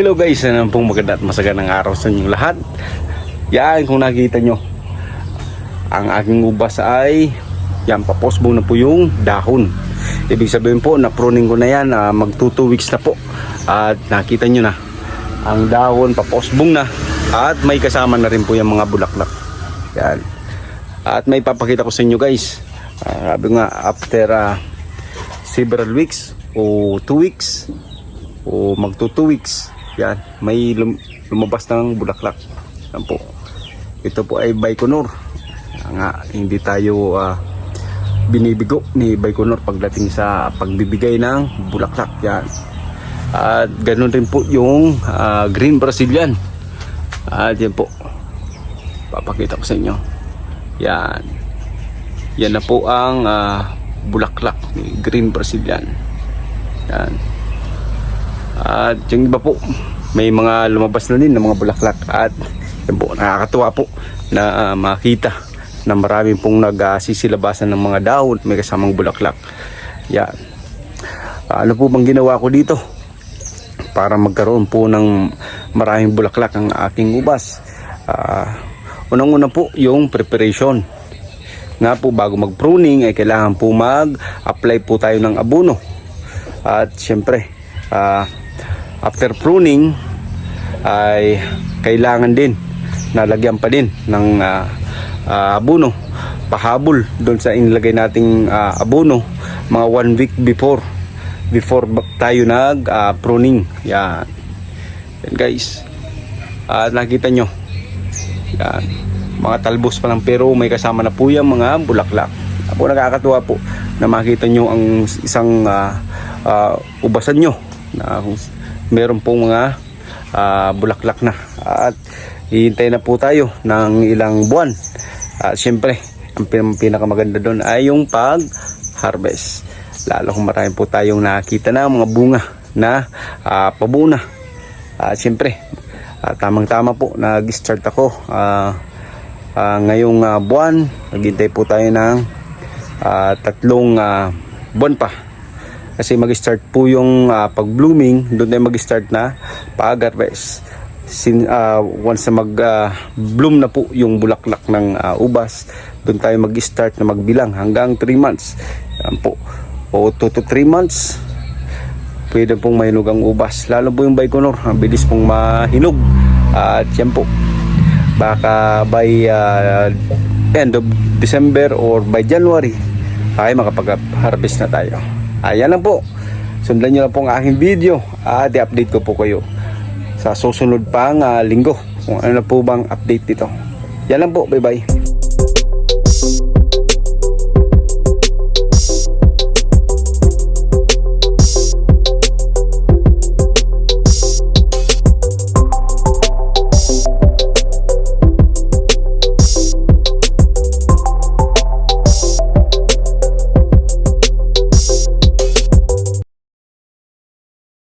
Hello guys, ano pong maganda at masagandang araw sa inyong lahat. Yan, kung nakikita nyo, ang aking ubas ay yan, paposbong na po yung dahon. Ibig sabihin po, na-pruning ko na yan, mag 2 weeks na po. At nakita nyo na, ang dahon paposbong na. At may kasama na rin po yung mga bulaklak. Yan. At may papakita ko sa inyo guys. Sabi nga, after several weeks o 2 weeks o mag 2 weeks, yan, may lumabas ng bulaklak. Yan po. Ito po ay Baikonur. Nga, hindi tayo binibigo ni Baikonur pagdating sa pagbibigay ng bulaklak. Yan. At ganun rin po yung Green Brazilian. At yan po, papakita ko sa inyo. Yan. Yan na po ang bulaklak ni Green Brazilian. Yan. At yung iba po, may mga lumabas na din ng mga bulaklak. At yan po, nakakatuwa po na makita na marami pong nagsisilabasan ng mga dahon may kasamang bulaklak. Yan. Ano po bang ginawa ko dito para magkaroon po ng maraming bulaklak ang aking ubas? Unang-una po yung preparation. Nga po, bago mag-pruning ay kailangan po mag-apply po tayo ng abono. At syempre, after pruning ay kailangan din nalagyan pa din ng abono, pahabol doon sa inilagay nating abono mga 1 week before tayo nag pruning. Yan. Yan guys. Nakita nyo, yan, mga talbos pa lang pero may kasama na po yung mga bulaklak. Ako, nakakatuwa po na makita nyo ang isang ubasan nyo na meron pong mga bulaklak na. At hihintay na po tayo ng ilang buwan. Siyempre, ang pinakamaganda doon ay yung pag-harvest. Lalo kung marami po tayong nakita na mga bunga na pabuna. Siyempre, tamang-tama po, nag-start ako ngayong buwan. Naghintay po tayo ng 3 buwan pa. Kasi mag-start po yung pag-blooming, doon tayo mag-start na pag-harvest. Once na mag-bloom na po yung bulaklak ng ubas, doon tayo mag-start na magbilang hanggang 3 months. Yan po. O 2 to 3 months, pwede pong mahinog ang ubas. Lalo po yung Baikonur, ang bilis pong mahinog. At yan po, baka by end of December or by January ay makapag-harvest na tayo. Ayan lang po. Sundan nyo lang po ang aking video at i-update ko po kayo sa susunod pang linggo kung ano na po bang update dito. Yan lang po. Bye bye.